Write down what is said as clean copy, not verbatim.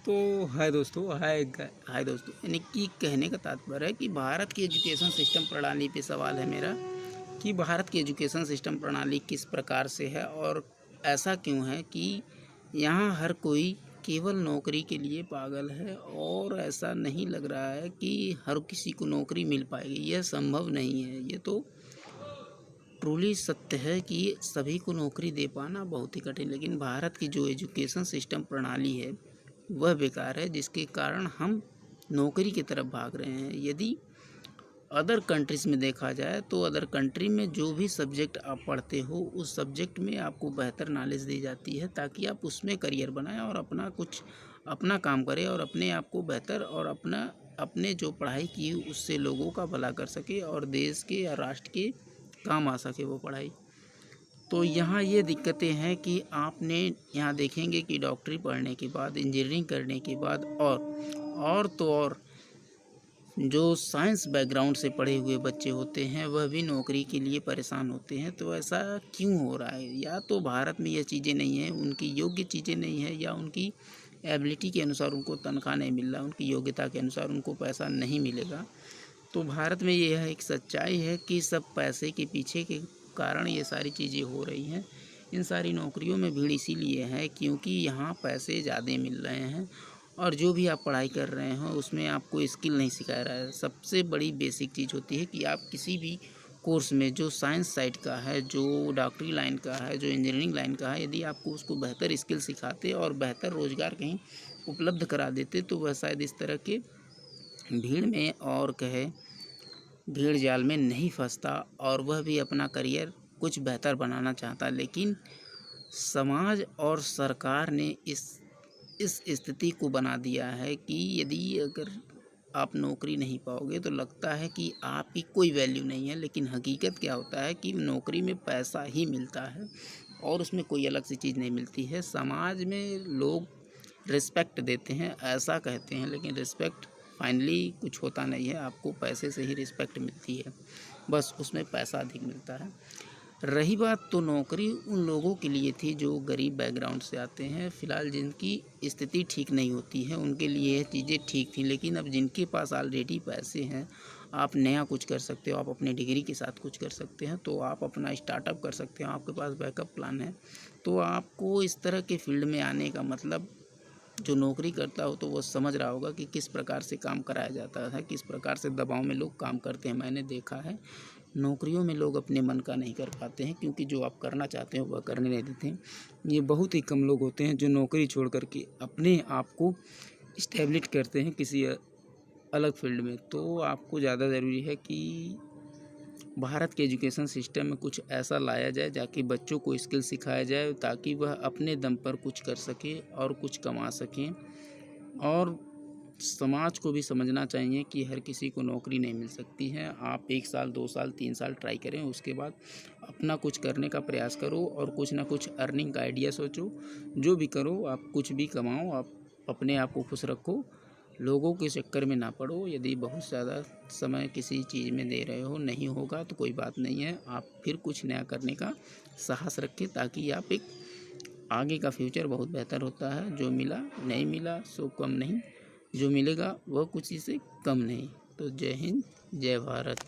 तो हाय दोस्तों, यानी कि कहने का तात्पर्य है कि भारत की एजुकेशन सिस्टम प्रणाली पे सवाल है मेरा कि भारत की एजुकेशन सिस्टम प्रणाली किस प्रकार से है और ऐसा क्यों है कि यहाँ हर कोई केवल नौकरी के लिए पागल है और ऐसा नहीं लग रहा है कि हर किसी को नौकरी मिल पाएगी। यह संभव नहीं है। ये तो ट्रूली सत्य है कि सभी को नौकरी दे पाना बहुत ही कठिन, लेकिन भारत की जो एजुकेशन सिस्टम प्रणाली है वह बेकार है, जिसके कारण हम नौकरी की तरफ भाग रहे हैं। यदि अदर कंट्रीज़ में देखा जाए तो अदर कंट्री में जो भी सब्जेक्ट आप पढ़ते हो उस सब्जेक्ट में आपको बेहतर नॉलेज दी जाती है ताकि आप उसमें करियर बनाएं और अपना काम करें और अपने आप को बेहतर और अपने जो पढ़ाई की उससे लोगों का भला कर सके और देश के या राष्ट्र के काम आ सके वो पढ़ाई। तो यहाँ ये दिक्कतें हैं कि आपने यहाँ देखेंगे कि डॉक्टरी पढ़ने के बाद, इंजीनियरिंग करने के बाद और जो साइंस बैकग्राउंड से पढ़े हुए बच्चे होते हैं वह भी नौकरी के लिए परेशान होते हैं। तो ऐसा क्यों हो रहा है? या तो भारत में ये चीज़ें नहीं हैं, उनकी योग्य चीज़ें नहीं हैं, या उनकी एबिलिटी के अनुसार उनको तनख्वाह नहीं मिल रहा, उनकी योग्यता के अनुसार उनको पैसा नहीं मिलेगा। तो भारत में यह एक सच्चाई है कि सब पैसे के पीछे के कारण ये सारी चीज़ें हो रही हैं। इन सारी नौकरियों में भीड़ इसीलिए है क्योंकि यहाँ पैसे ज़्यादा मिल रहे हैं और जो भी आप पढ़ाई कर रहे हो उसमें आपको स्किल नहीं सिखाया रहा है। सबसे बड़ी बेसिक चीज़ होती है कि आप किसी भी कोर्स में जो साइंस साइड का है, जो डॉक्टरी लाइन का है, जो इंजीनियरिंग लाइन का है, यदि आपको उसको बेहतर स्किल सिखाते और बेहतर रोज़गार कहीं उपलब्ध करा देते तो वह शायद इस तरह के भीड़ में और भीड़ जाल में नहीं फंसता और वह भी अपना करियर कुछ बेहतर बनाना चाहता। लेकिन समाज और सरकार ने इस स्थिति को बना दिया है कि यदि अगर आप नौकरी नहीं पाओगे तो लगता है कि आपकी कोई वैल्यू नहीं है। लेकिन हकीकत क्या होता है कि नौकरी में पैसा ही मिलता है और उसमें कोई अलग सी चीज़ नहीं मिलती है। समाज में लोग रिस्पेक्ट देते हैं, ऐसा कहते हैं, लेकिन रिस्पेक्ट फाइनली कुछ होता नहीं है। आपको पैसे से ही रिस्पेक्ट मिलती है, बस उसमें पैसा अधिक मिलता है। रही बात, तो नौकरी उन लोगों के लिए थी जो गरीब बैकग्राउंड से आते हैं। फ़िलहाल जिनकी स्थिति ठीक नहीं होती है उनके लिए यह चीज़ें ठीक थी, लेकिन अब जिनके पास ऑलरेडी पैसे हैं, आप नया कुछ कर सकते हो, आप अपने डिग्री के साथ कुछ कर सकते हैं, तो आप अपना स्टार्टअप कर सकते हो, आपके पास बैकअप प्लान है। तो आपको इस तरह के फील्ड में आने का मतलब, जो नौकरी करता हो तो वो समझ रहा होगा कि किस प्रकार से काम कराया जाता है, किस प्रकार से दबाव में लोग काम करते हैं। मैंने देखा है नौकरियों में लोग अपने मन का नहीं कर पाते हैं क्योंकि जो आप करना चाहते हो वह करने नहीं देते हैं। ये बहुत ही कम लोग होते हैं जो नौकरी छोड़ कर के अपने आप को इस्टेब्लिश करते हैं किसी अलग फील्ड में। तो आपको ज़्यादा ज़रूरी है कि भारत के एजुकेशन सिस्टम में कुछ ऐसा लाया जाए ताकि बच्चों को स्किल सिखाया जाए ताकि वह अपने दम पर कुछ कर सके और कुछ कमा सकें। और समाज को भी समझना चाहिए कि हर किसी को नौकरी नहीं मिल सकती है। आप 1 साल, 2 साल, 3 साल ट्राई करें, उसके बाद अपना कुछ करने का प्रयास करो और कुछ ना कुछ अर्निंग का आइडिया सोचो। जो भी करो, आप कुछ भी कमाओ, आप अपने आप को खुश रखो, लोगों के चक्कर में ना पड़ो। यदि बहुत ज़्यादा समय किसी चीज़ में दे रहे हो, नहीं होगा तो कोई बात नहीं है, आप फिर कुछ नया करने का साहस रखें ताकि आप एक आगे का फ्यूचर बहुत बेहतर होता है। जो मिला नहीं मिला सो कम नहीं, जो मिलेगा वह कुछ ही से कम नहीं। तो जय हिंद, जय भारत।